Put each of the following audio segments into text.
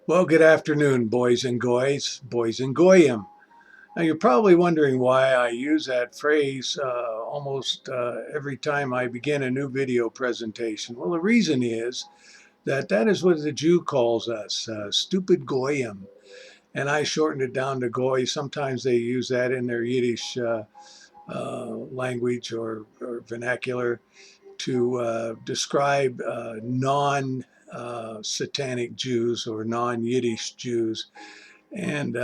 Well, good afternoon, boys and goys, boys and goyim. Now, you're probably wondering why I use that phrase almost every time I begin a new video presentation. Well, the reason is that that is what the Jew calls us, stupid goyim. And I shortened it down to goy. Sometimes they use that in their Yiddish language or vernacular to describe non satanic Jews or non Yiddish Jews. And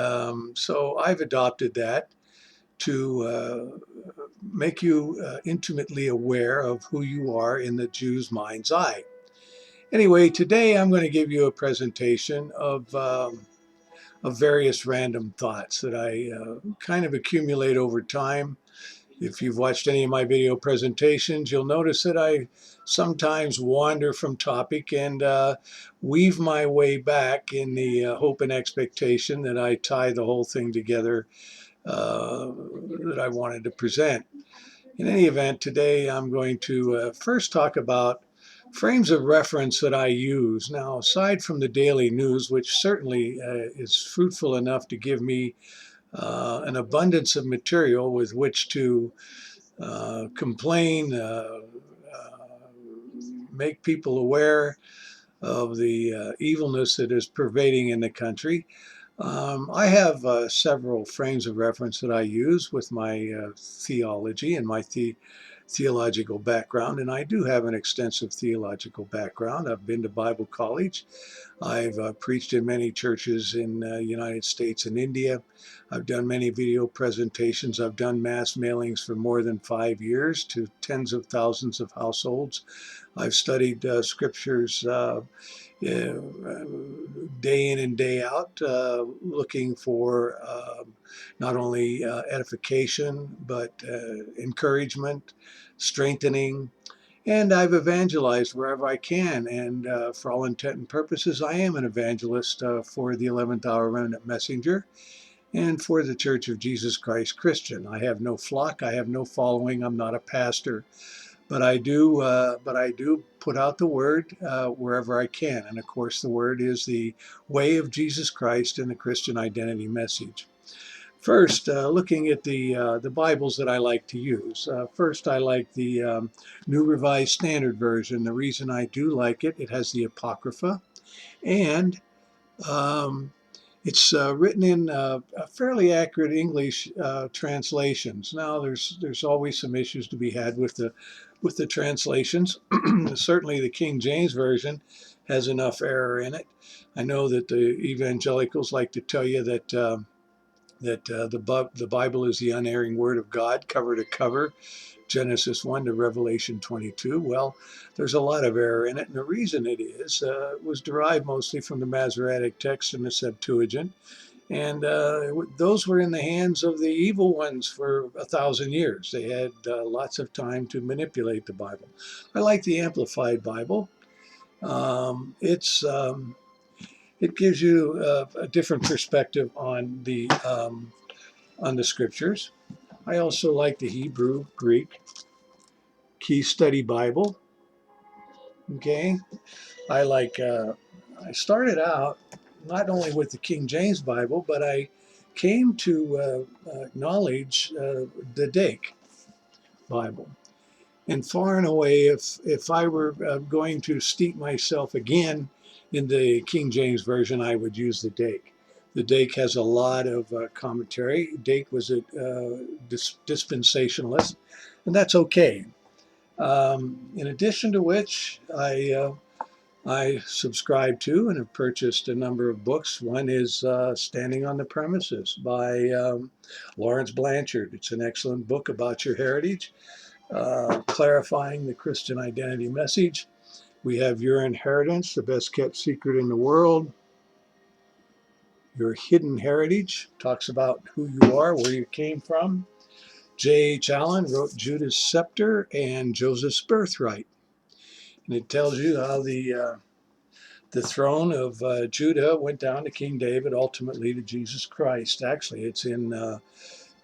so I've adopted that to make you intimately aware of who you are in the Jew's mind's eye. Anyway, today I'm going to give you a presentation of various random thoughts that I kind of accumulate over time. If you've watched any of my video presentations, you'll notice that I sometimes wander from topic and weave my way back in the hope and expectation that I tie the whole thing together that I wanted to present. In any event, today I'm going to first talk about frames of reference that I use. Now, aside from the daily news, which certainly is fruitful enough to give me an abundance of material with which to complain, make people aware of the evilness that is pervading in the country. I have several frames of reference that I use with my theology and my theological background, and I do have an extensive theological background. I've been to Bible college. I've preached in many churches in the United States and India. I've done many video presentations. I've done mass mailings for more than 5 years to tens of thousands of households. I've studied scriptures day in and day out, looking for not only edification, but encouragement, strengthening, and I've evangelized wherever I can. And for all intent and purposes, I am an evangelist for the 11th Hour Remnant Messenger and for the Church of Jesus Christ Christian. I have no flock. I have no following. I'm not a pastor. But I do put out the word wherever I can. And of course, the word is the way of Jesus Christ and the Christian identity message. First, looking at the Bibles that I like to use. First, I like the New Revised Standard Version. The reason I do like it, it has the Apocrypha, and um, it's written in fairly accurate English translations. Now, there's always some issues to be had with the translations. Certainly, the King James version has enough error in it. I know that the evangelicals like to tell you that. The Bible is the unerring word of God, cover to cover, Genesis 1 to Revelation 22. Well, there's a lot of error in it, and the reason it is was derived mostly from the Masoretic text and the Septuagint, and those were in the hands of the evil ones for 1,000 years. They had lots of time to manipulate the Bible. I like the Amplified Bible. It gives you a different perspective on the scriptures. I also like the Hebrew, Greek, Key Study Bible. Okay, I like. I started out not only with the King James Bible, but I came to acknowledge the Dake Bible. And far and away, if I were going to steep myself again in the King James Version, I would use the Dake. The Dake has a lot of commentary. Dake was a dispensationalist, and that's okay. In addition to which, I subscribe to and have purchased a number of books. One is Standing on the Premises by Lawrence Blanchard. It's an excellent book about your heritage, clarifying the Christian identity message. We have Your Inheritance, the best kept secret in the world. Your Hidden Heritage talks about who you are, where you came from. J.H. Allen wrote Judah's Scepter and Joseph's Birthright. And it tells you how the throne of Judah went down to King David, ultimately to Jesus Christ. Actually, it's in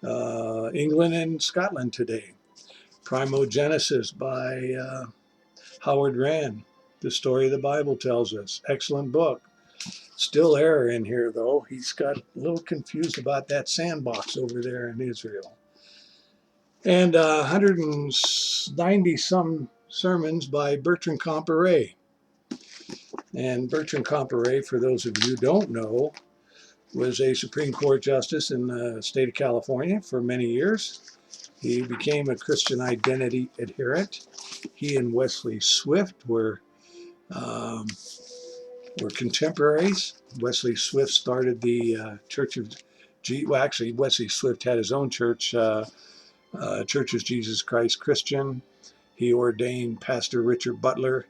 England and Scotland today. Primogenesis by Howard Rand. The story of the Bible tells us. Excellent book. Still air in here, though. He's got a little confused about that sandbox over there in Israel. And 190 some sermons by Bertrand Comparet. And Bertrand Comparet, for those of you who don't know, was a Supreme Court justice in the state of California for many years. He became a Christian identity adherent. He and Wesley Swift um, were contemporaries. Wesley Swift started the Church of well, actually, Wesley Swift had his own church, Church of Jesus Christ Christian. He ordained Pastor Richard Butler,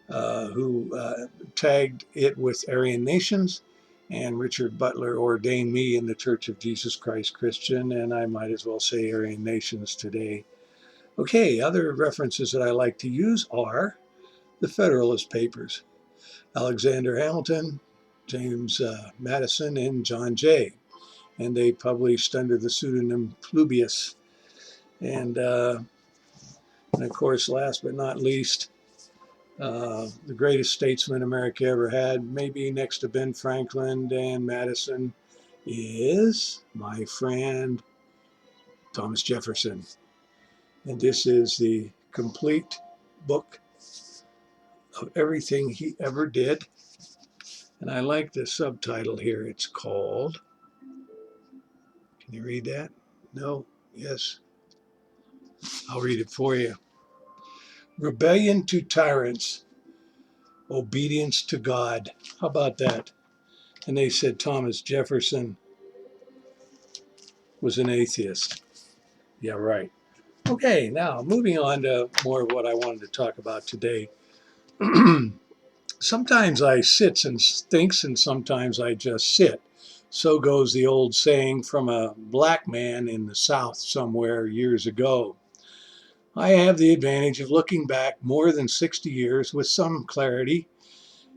who tagged it with Aryan Nations, and Richard Butler ordained me in the Church of Jesus Christ Christian, and I might as well say Aryan Nations today. Okay, other references that I like to use are the Federalist Papers, Alexander Hamilton, James Madison, and John Jay, and they published under the pseudonym Plubius. And of course, last but not least, the greatest statesman America ever had, maybe next to Ben Franklin and Madison, is my friend Thomas Jefferson. And this is the complete book of everything he ever did. And I like the subtitle here. It's called, can you read that? No? Yes? I'll read it for you. Rebellion to Tyrants, Obedience to God. How about that? And they said Thomas Jefferson was an atheist. Yeah, right. Okay, now moving on to more of what I wanted to talk about today. Sometimes I sits and thinks, and sometimes I just sit. So goes the old saying from a black man in the South somewhere years ago. I have the advantage of looking back more than 60 years with some clarity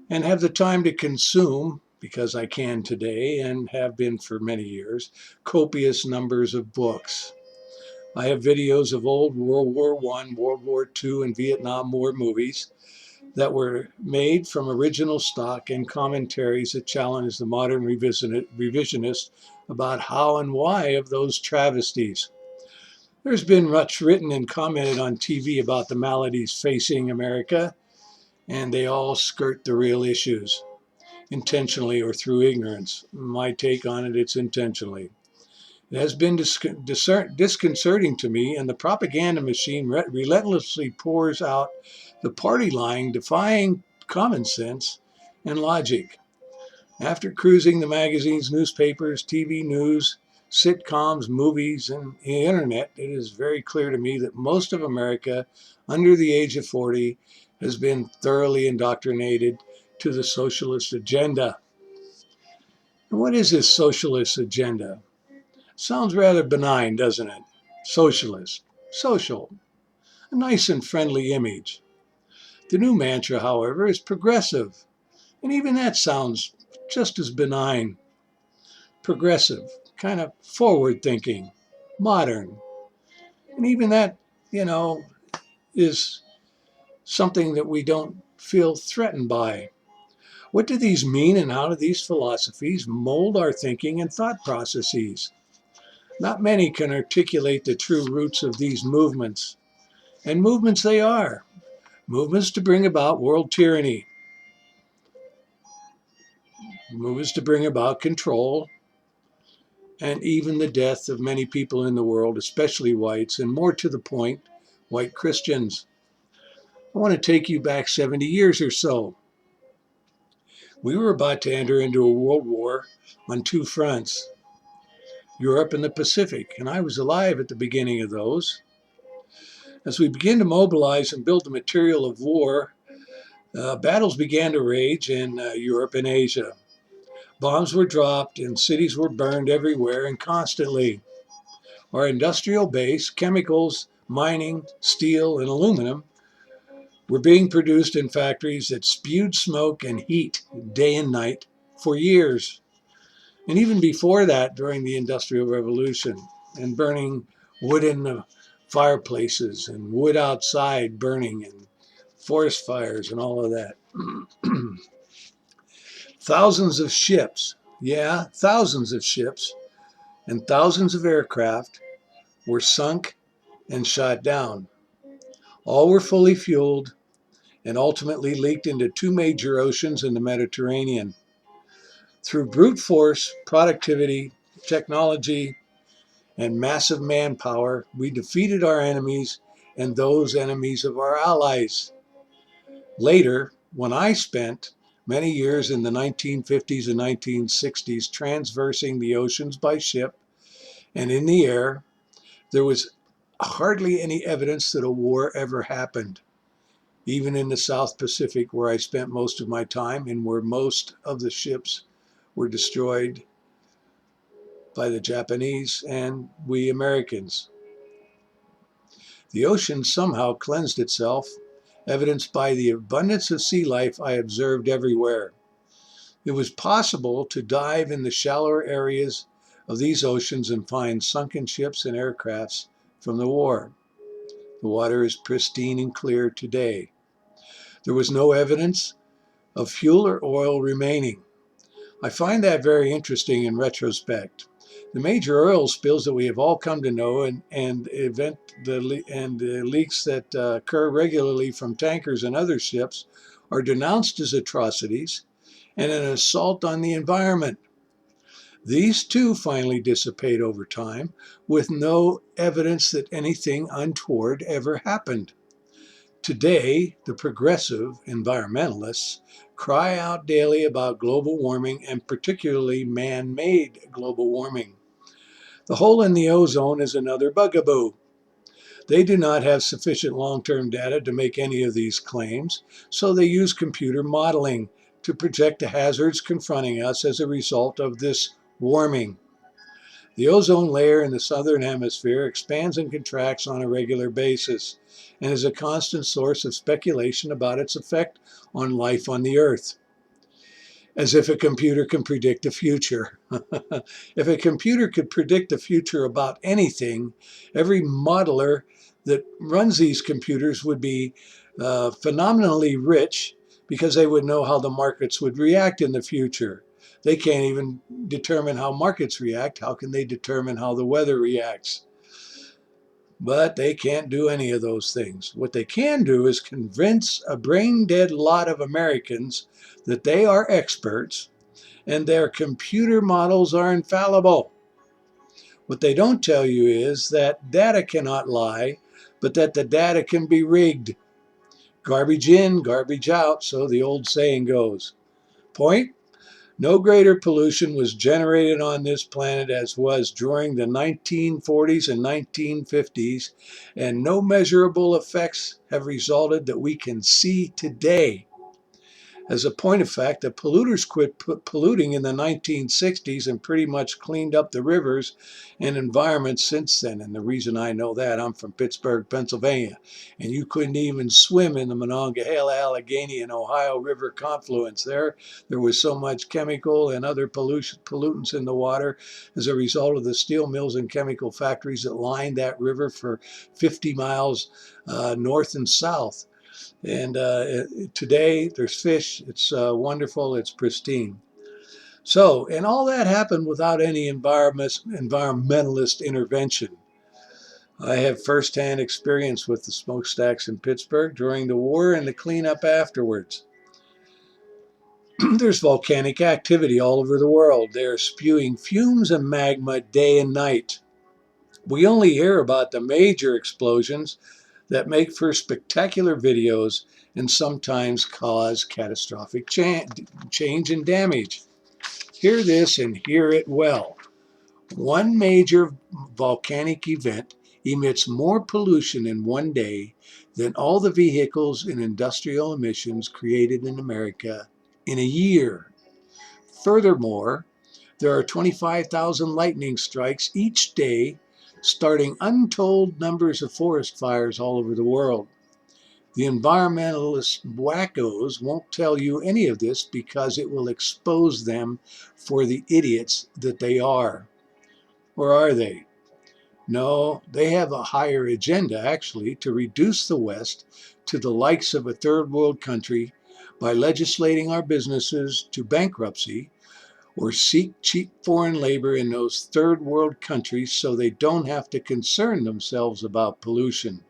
and have the time to consume, because I can today and have been for many years, copious numbers of books. I have videos of old World War I, World War II, and Vietnam War movies that were made from original stock and commentaries that challenge the modern revisionist about how and why of those travesties. There's been much written and commented on TV about the maladies facing America, and they all skirt the real issues, intentionally or through ignorance. My take on it, it's intentionally. It has been disconcerting to me, and the propaganda machine relentlessly pours out the party line defying common sense and logic. After cruising the magazines, newspapers, TV news, sitcoms, movies, and the internet, it is very clear to me that most of America under the age of 40 has been thoroughly indoctrinated to the socialist agenda. And what is this socialist agenda? Sounds rather benign, doesn't it? Socialist, social, a nice and friendly image. The new mantra, however, is progressive, and even that sounds just as benign. Progressive, kind of forward thinking, modern, and even that, you know, is something that we don't feel threatened by. What do these mean, and how do these philosophies mold our thinking and thought processes? Not many can articulate the true roots of these movements. And movements they are. Movements to bring about world tyranny. Movements to bring about control and even the death of many people in the world, especially whites, and more to the point, white Christians. I want to take you back 70 years or so. We were about to enter into a world war on two fronts, Europe and the Pacific, and I was alive at the beginning of those. As we began to mobilize and build the material of war, battles began to rage in Europe and Asia. Bombs were dropped and cities were burned everywhere and constantly. Our industrial base, chemicals, mining, steel, and aluminum were being produced in factories that spewed smoke and heat day and night for years. And even before that, during the Industrial Revolution, and burning wood in the fireplaces and wood outside burning and forest fires and all of that. Thousands of ships, yeah, thousands of ships and thousands of aircraft were sunk and shot down. All were fully fueled and ultimately leaked into two major oceans in the Mediterranean. Through brute force, productivity, technology, and massive manpower, we defeated our enemies and those enemies of our allies. Later, when I spent many years in the 1950s and 1960s transversing the oceans by ship and in the air, there was hardly any evidence that a war ever happened. Even in the South Pacific, where I spent most of my time and where most of the ships were destroyed by the Japanese and we Americans. The ocean somehow cleansed itself, evidenced by the abundance of sea life I observed everywhere. It was possible to dive in the shallower areas of these oceans and find sunken ships and aircrafts from the war. The water is pristine and clear today. There was no evidence of fuel or oil remaining. I find that very interesting in retrospect. The major oil spills that we have all come to know and the leaks that occur regularly from tankers and other ships are denounced as atrocities and an assault on the environment. These too finally dissipate over time with no evidence that anything untoward ever happened. Today, the progressive environmentalists cry out daily about global warming and particularly man-made global warming. The hole in the ozone is another bugaboo. They do not have sufficient long-term data to make any of these claims, so they use computer modeling to project the hazards confronting us as a result of this warming. The ozone layer in the southern hemisphere expands and contracts on a regular basis and is a constant source of speculation about its effect on life on the Earth. As if a computer can predict the future. If a computer could predict the future about anything, every modeler that runs these computers would be phenomenally rich because they would know how the markets would react in the future. They can't even determine how markets react. How can they determine how the weather reacts? But they can't do any of those things. What they can do is convince a brain dead lot of Americans that they are experts and their computer models are infallible. What they don't tell you is that data cannot lie, but that the data can be rigged. Garbage in, garbage out, so the old saying goes. Point? No greater pollution was generated on this planet as was during the 1940s and 1950s, and no measurable effects have resulted that we can see today. As a point of fact, the polluters quit polluting in the 1960s and pretty much cleaned up the rivers and environment since then. And the reason I know that, I'm from Pittsburgh, Pennsylvania, and you couldn't even swim in the Monongahela, Allegheny, and Ohio River confluence there. There was so much chemical and other pollutants in the water as a result of the steel mills and chemical factories that lined that river for 50 miles north and south. And today there's fish. It's wonderful. It's pristine. So, and all that happened without any environmentalist intervention. I have firsthand experience with the smokestacks in Pittsburgh during the war and the cleanup afterwards. There's volcanic activity all over the world. They're spewing fumes and magma day and night. We only hear about the major explosions that make for spectacular videos and sometimes cause catastrophic change and damage. Hear this and hear it well. One major volcanic event emits more pollution in one day than all the vehicles and industrial emissions created in America in a year. Furthermore, there are 25,000 lightning strikes each day, starting untold numbers of forest fires all over the world. The environmentalist wackos won't tell you any of this because it will expose them for the idiots that they are. Or are they? No, they have a higher agenda, actually, to reduce the West to the likes of a third world country by legislating our businesses to bankruptcy or seek cheap foreign labor in those third world countries so they don't have to concern themselves about pollution.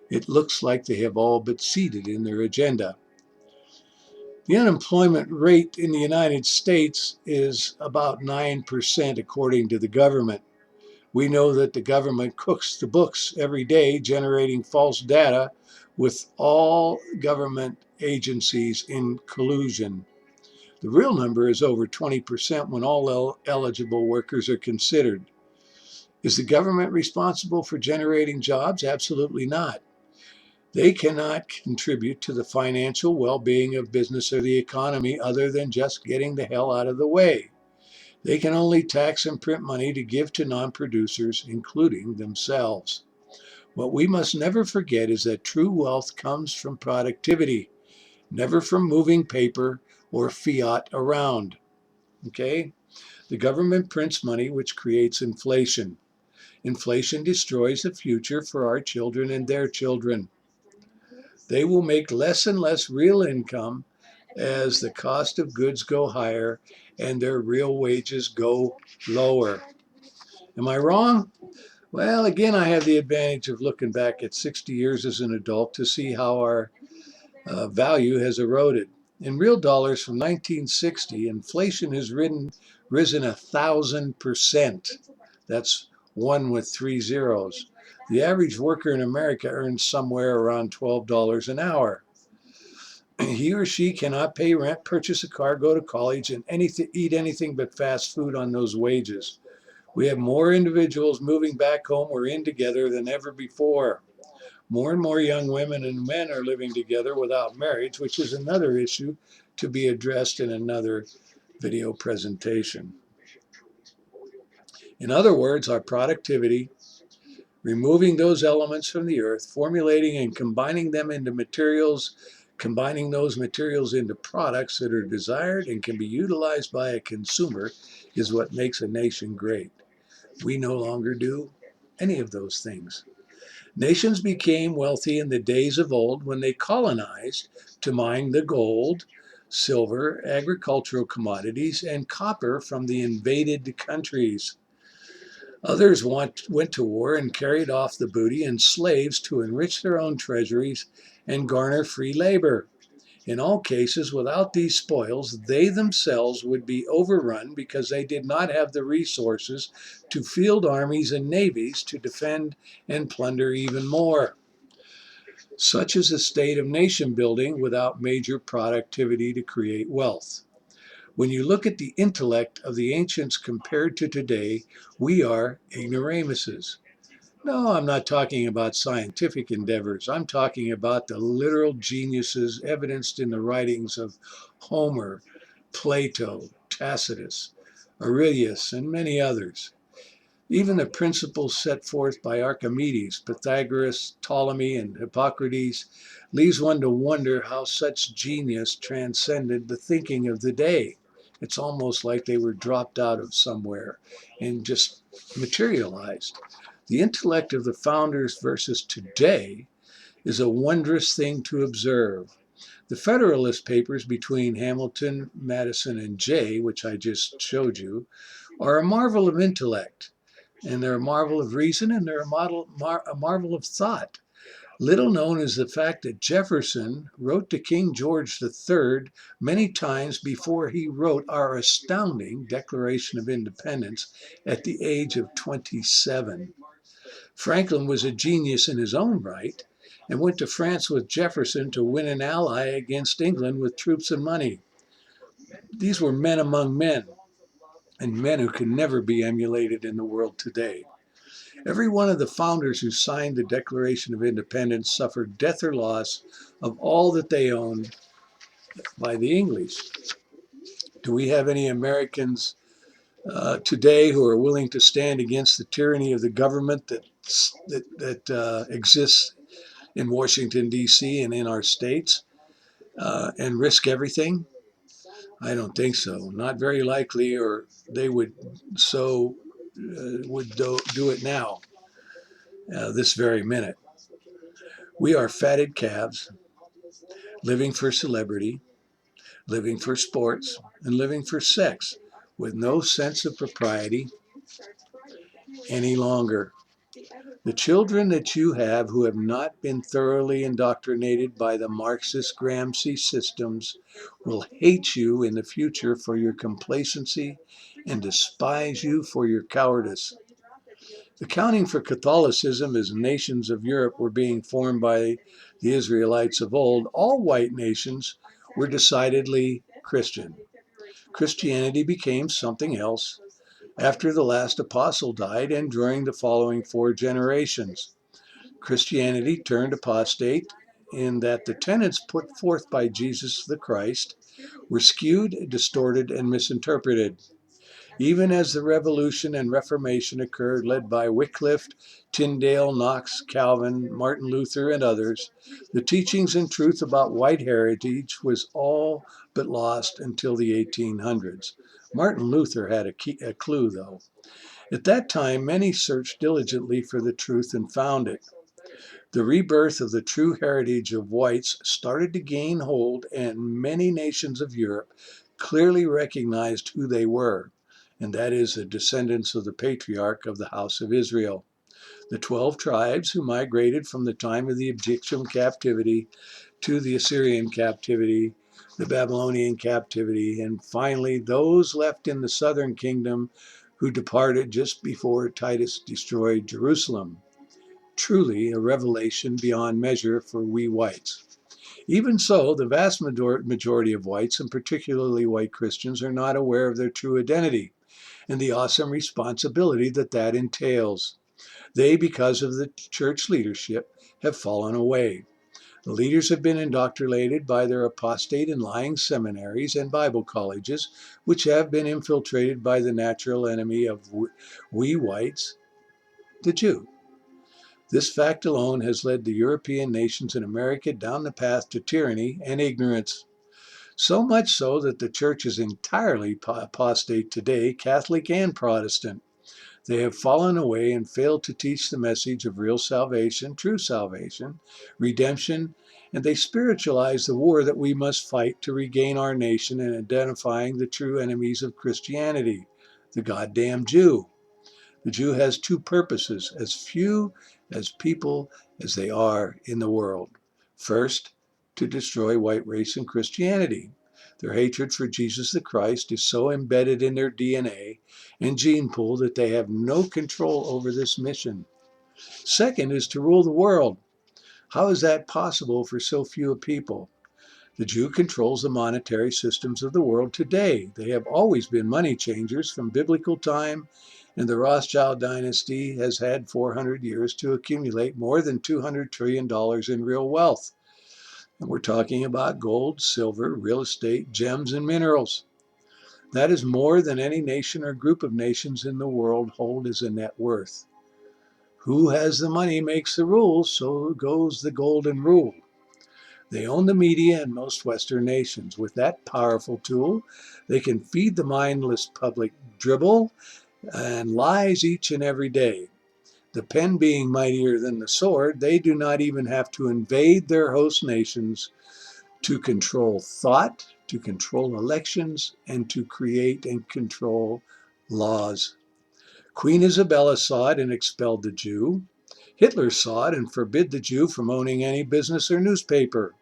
It looks like they have all but ceded in their agenda. The unemployment rate in the United States is about 9% according to the government. We know that the government cooks the books every day, generating false data with all government agencies in collusion. The real number is over 20% when all eligible workers are considered. Is the government responsible for generating jobs? Absolutely not. They cannot contribute to the financial well-being of business or the economy other than just getting the hell out of the way. They can only tax and print money to give to non-producers, including themselves. What we must never forget is that true wealth comes from productivity, never from moving paper or fiat around. Okay? The government prints money, which creates inflation. Inflation destroys the future for our children and their children. They will make less and less real income as the cost of goods go higher and their real wages go lower. Am I wrong? Well, again, I have the advantage of looking back at 60 years as an adult to see how our value has eroded. In real dollars from 1960, inflation has risen 1,000%. That's one with three zeros. The average worker in America earns somewhere around $12 an hour. He or she cannot pay rent, purchase a car, go to college, and eat anything but fast food on those wages. We have more individuals moving back home or in together than ever before. More and more young women and men are living together without marriage, which is another issue to be addressed in another video presentation. In other words, our productivity, removing those elements from the earth, formulating and combining them into materials, combining those materials into products that are desired and can be utilized by a consumer is what makes a nation great. We no longer do any of those things. Nations became wealthy in the days of old when they colonized to mine the gold, silver, agricultural commodities, and copper from the invaded countries. Others went to war and carried off the booty and slaves to enrich their own treasuries and garner free labor. In all cases, without these spoils, they themselves would be overrun because they did not have the resources to field armies and navies to defend and plunder even more. Such is the state of nation building without major productivity to create wealth. When you look at the intellect of the ancients compared to today, we are ignoramuses. No, I'm not talking about scientific endeavors. I'm talking about the literal geniuses evidenced in the writings of Homer, Plato, Tacitus, Aurelius, and many others. Even the principles set forth by Archimedes, Pythagoras, Ptolemy, and Hippocrates leaves one to wonder how such genius transcended the thinking of the day. It's almost like they were dropped out of somewhere and just materialized. The intellect of the founders versus today is a wondrous thing to observe. The Federalist Papers between Hamilton, Madison, and Jay, which I just showed you, are a marvel of intellect, and they're a marvel of reason, and they're a marvel of thought. Little known is the fact that Jefferson wrote to King George III many times before he wrote our astounding Declaration of Independence at the age of 27. Franklin was a genius in his own right and went to France with Jefferson to win an ally against England with troops and money. These were men among men, and men who can never be emulated in the world today. Every one of the founders who signed the Declaration of Independence suffered death or loss of all that they owned by the English. Do we have any Americans today who are willing to stand against the tyranny of the government that exists in Washington, D.C. and in our states and risk everything? I don't think so. Not very likely, or they would do it now, this very minute. We are fatted calves living for celebrity, living for sports, and living for sex with no sense of propriety any longer. The children that you have who have not been thoroughly indoctrinated by the Marxist Gramsci systems will hate you in the future for your complacency and despise you for your cowardice. Accounting for Catholicism as nations of Europe were being formed by the Israelites of old, all white nations were decidedly Christian. Christianity became something else after the last apostle died and during the following 4 generations. Christianity turned apostate in that the tenets put forth by Jesus the Christ were skewed, distorted, and misinterpreted. Even as the Revolution and Reformation occurred, led by Wycliffe, Tyndale, Knox, Calvin, Martin Luther, and others, the teachings and truth about white heritage was all but lost until the 1800s. Martin Luther had a clue, though. At that time, many searched diligently for the truth and found it. The rebirth of the true heritage of whites started to gain hold, and many nations of Europe clearly recognized who they were, and that is the descendants of the patriarch of the house of Israel. The 12 tribes who migrated from the time of the Egyptian captivity to the Assyrian captivity, the Babylonian captivity, and finally those left in the southern kingdom who departed just before Titus destroyed Jerusalem. Truly a revelation beyond measure for we whites. Even so, the vast majority of whites, and particularly white Christians, are not aware of their true identity and the awesome responsibility that entails. They, because of the church leadership, have fallen away. The leaders have been indoctrinated by their apostate and lying seminaries and Bible colleges, which have been infiltrated by the natural enemy of we whites, the Jew. This fact alone has led the European nations and America down the path to tyranny and ignorance. So much so that the church is entirely apostate today, Catholic and Protestant. They have fallen away and failed to teach the message of real salvation, true salvation, redemption, and they spiritualize the war that we must fight to regain our nation in identifying the true enemies of Christianity, the goddamn Jew. The Jew has 2 purposes, as few as people as they are in the world. First, to destroy white race and Christianity. Their hatred for Jesus the Christ is so embedded in their DNA and gene pool that they have no control over this mission. Second is to rule the world. How is that possible for so few people? The Jew controls the monetary systems of the world today. They have always been money changers from biblical time, and the Rothschild dynasty has had 400 years to accumulate more than $200 trillion in real wealth. And we're talking about gold, silver, real estate, gems, and minerals. That is more than any nation or group of nations in the world hold as a net worth. Who has the money makes the rules, so goes the golden rule. They own the media in most Western nations. With that powerful tool, they can feed the mindless public dribble and lies each and every day. The pen being mightier than the sword, they do not even have to invade their host nations to control thought, to control elections, and to create and control laws. Queen Isabella saw it and expelled the Jew. Hitler saw it and forbid the Jew from owning any business or newspaper.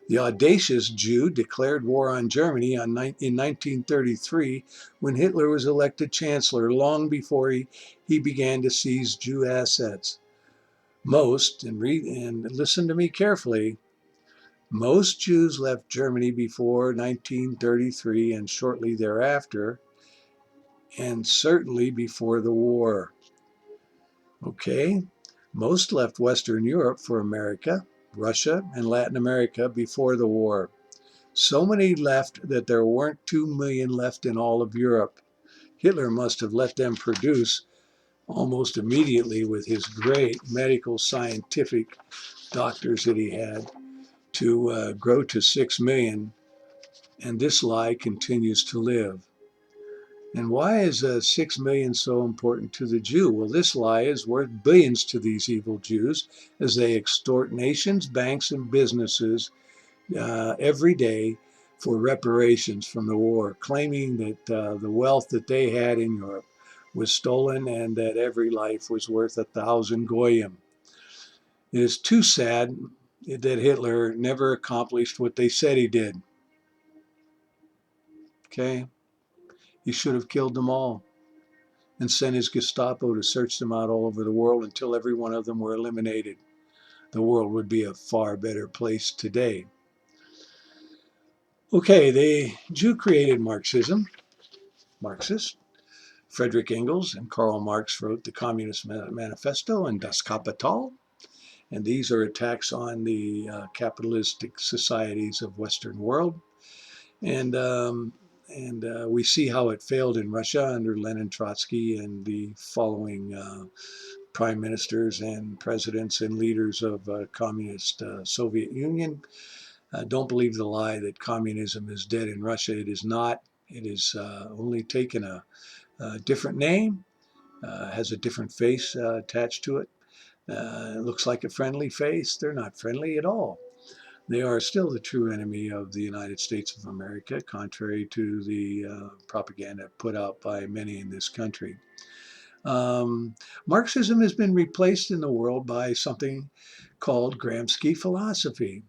The audacious Jew declared war on Germany in 1933 when Hitler was elected chancellor, long before he began to seize Jew assets. Most, and listen to me carefully, most Jews left Germany before 1933 and shortly thereafter, and certainly before the war. Okay? Most left Western Europe for America, Russia, and Latin America before the war. So many left that there weren't 2 million left in all of Europe. Hitler must have let them produce almost immediately with his great medical scientific doctors that he had to grow to 6 million. And this lie continues to live. And why is 6 million so important to the Jew? Well, this lie is worth billions to these evil Jews as they extort nations, banks, and businesses every day for reparations from the war, claiming that the wealth that they had in Europe was stolen and that every life was worth 1,000 goyim. It is too sad that Hitler never accomplished what they said he did. Okay? He should have killed them all and sent his Gestapo to search them out all over the world until every one of them were eliminated. The world would be a far better place today. Okay, the Jew created Marxism, Marxists. Friedrich Engels and Karl Marx wrote the Communist Manifesto and Das Kapital. And these are attacks on the capitalistic societies of Western world. And we see how it failed in Russia under Lenin, Trotsky, and the following prime ministers and presidents and leaders of communist Soviet Union. Don't believe the lie that communism is dead in Russia. It is not. It is only taken a different name, has a different face attached to it. It looks like a friendly face. They're not friendly at all. They are still the true enemy of the United States of America, contrary to the propaganda put out by many in this country. Marxism has been replaced in the world by something called Gramsci philosophy.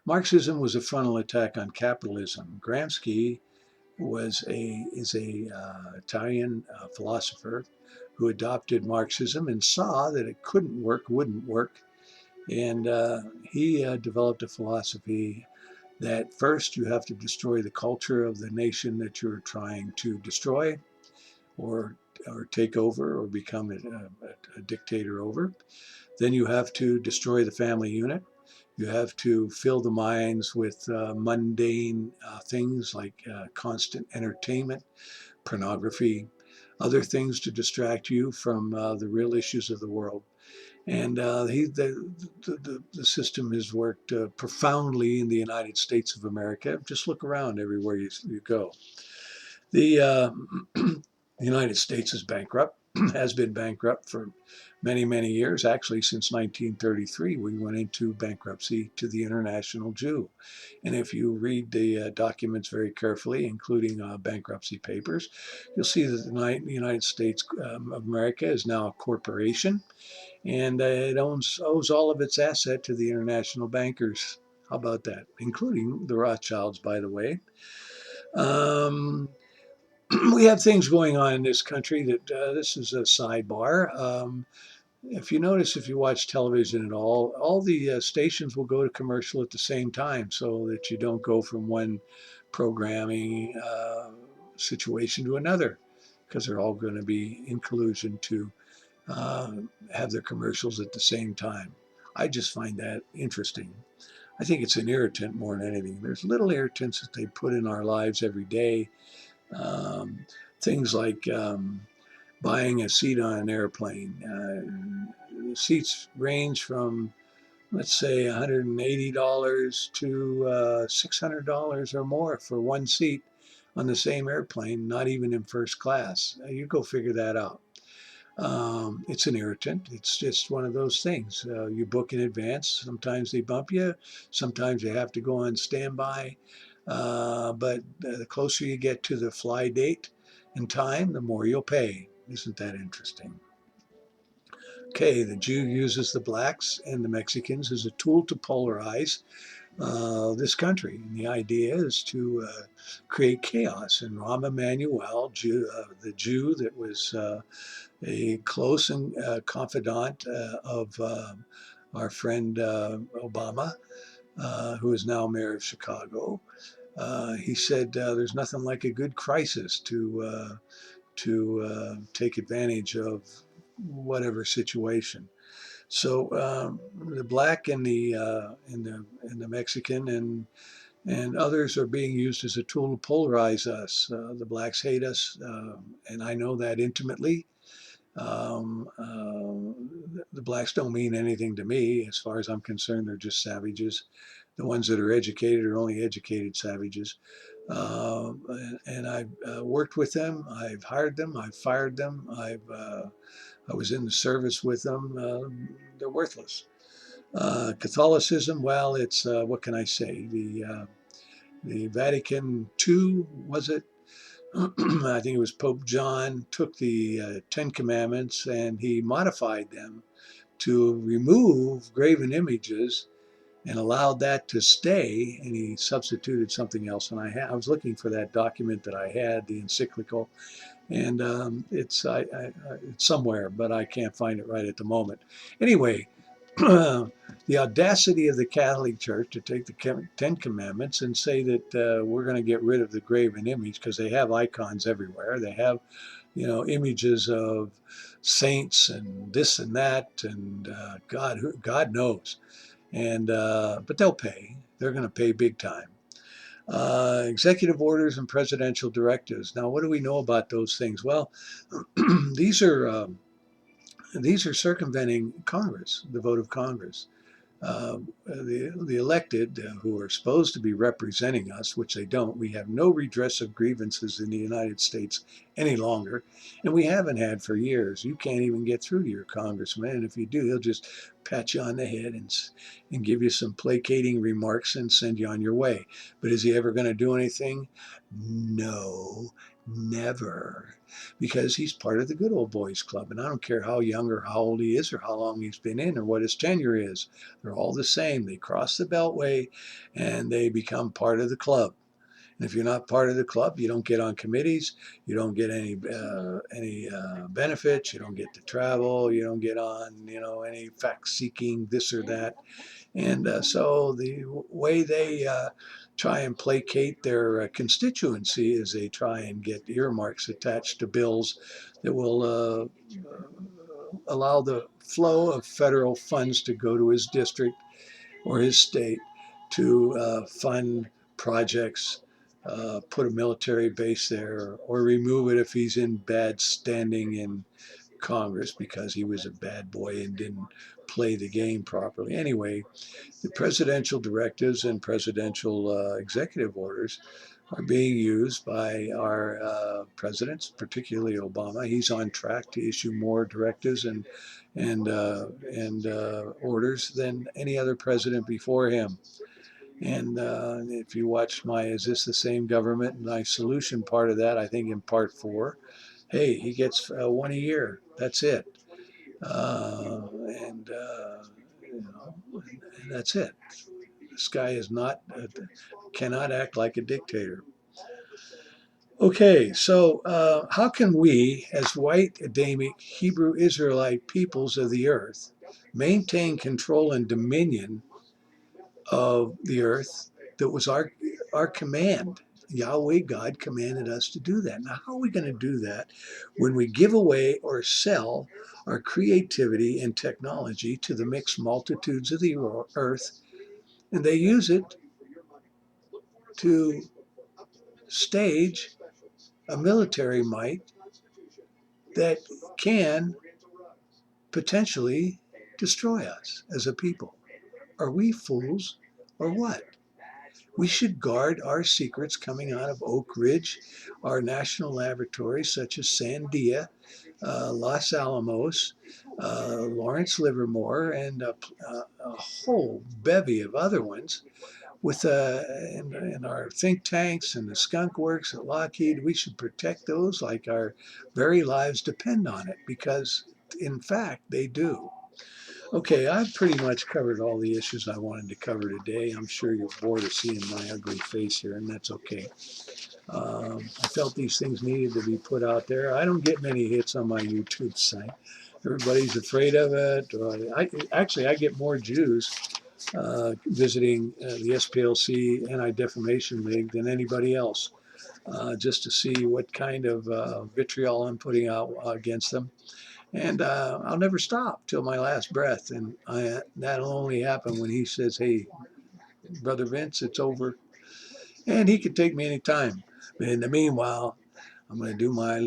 Marxism was a frontal attack on capitalism. Gramsci is a Italian philosopher who adopted Marxism and saw that it couldn't work, wouldn't work, and he developed a philosophy that first you have to destroy the culture of the nation that you're trying to destroy or take over or become a dictator over. Then you have to destroy the family unit. You have to fill the minds with mundane things like constant entertainment, pornography, other things to distract you from the real issues of the world. And the system has worked profoundly in the United States of America. Just look around everywhere you go. The United States is bankrupt, has been bankrupt for many, many years. Actually, since 1933, we went into bankruptcy to the international Jew. And if you read the documents very carefully, including bankruptcy papers, you'll see that the United States of America is now a corporation, and it owes all of its asset to the international bankers. How about that? Including the Rothschilds, by the way. We have things going on in this country that this is a sidebar. If you notice, if you watch television at all the stations will go to commercial at the same time so that you don't go from one programming situation to another, because they're all going to be in collusion to have their commercials at the same time. I just find that interesting. I think it's an irritant more than anything. There's little irritants that they put in our lives every day. Um, Things like buying a seat on an airplane. Seats range from, let's say, $180 to $600 or more for one seat on the same airplane, not even in first class. You go figure that out. It's an irritant. It's just one of those things. You book in advance. Sometimes they bump you. Sometimes you have to go on standby. But the closer you get to the fly date and time, the more you'll pay. Isn't that interesting? Okay, the Jew uses the blacks and the Mexicans as a tool to polarize this country. And the idea is to create chaos. And Rahm Emanuel, the Jew that was a close and confidant of our friend Obama, who is now mayor of Chicago, he said there's nothing like a good crisis to take advantage of whatever situation. So the black and the Mexican and others are being used as a tool to polarize us. The blacks hate us, and I know that intimately. The blacks don't mean anything to me. As far as I'm concerned, they're just savages. The ones that are educated are only educated savages. And I've worked with them. I've hired them. I've fired them. I was in the service with them. They're worthless. Catholicism, well, it's what can I say? the Vatican II, was it? I think it was Pope John took the Ten Commandments and he modified them to remove graven images and allowed that to stay, and he substituted something else. And I was looking for that document that I had, the encyclical, and it's somewhere, but I can't find it right at the moment. Anyway, the audacity of the Catholic Church to take the Ten Commandments and say that we're going to get rid of the graven image because they have icons everywhere. They have, images of saints and this and that, and God knows. And but they'll pay. They're going to pay big time. Executive orders and presidential directives. Now, what do we know about those things? Well, these are these are circumventing Congress, the vote of Congress. The elected who are supposed to be representing us, which they don't. We have no redress of grievances in the United States any longer, and we haven't had for years. You can't even get through to your congressman, and if you do, he'll just pat you on the head and give you some placating remarks and send you on your way. But is he ever going to do anything? No, never, because he's part of the good old boys club, and I don't care how young or how old he is or how long he's been in or what his tenure is. They're all the same. They cross the beltway and they become part of the club. And if you're not part of the club, you don't get on committees, you don't get any benefits, you don't get to travel, you don't get on any fact seeking this or that. And so the way they try and placate their constituency is they try and get earmarks attached to bills that will allow the flow of federal funds to go to his district or his state to fund projects, put a military base there, or remove it if he's in bad standing in Congress because he was a bad boy and didn't play the game properly. Anyway, the presidential directives and presidential executive orders are being used by our presidents, particularly Obama. He's on track to issue more directives and orders than any other president before him. And if you watch my "Is This the Same Government?" my solution part of that, I think in part 4, hey, he gets one a year. That's it. And and that's it. This guy is not cannot act like a dictator. Okay, so how can we, as white Adamic Hebrew Israelite peoples of the earth, maintain control and dominion of the earth that was our command? Yahweh God commanded us to do that. Now, how are we going to do that when we give away or sell our creativity and technology to the mixed multitudes of the earth, and they use it to stage a military might that can potentially destroy us as a people? Are we fools or what? We should guard our secrets coming out of Oak Ridge, our national laboratories such as Sandia, Los Alamos, Lawrence Livermore, and a whole bevy of other ones. With in our think tanks and the skunk works at Lockheed, we should protect those like our very lives depend on it, because in fact they do. Okay, I've pretty much covered all the issues I wanted to cover today. I'm sure you're bored of seeing my ugly face here, and that's okay. I felt these things needed to be put out there. I don't get many hits on my YouTube site. Everybody's afraid of it. I get more Jews visiting the SPLC Anti-Defamation League than anybody else, just to see what kind of vitriol I'm putting out against them. And I'll never stop till my last breath. And that'll only happen when he says, "Hey, Brother Vince, it's over." And he can take me anytime. But in the meanwhile, I'm going to do my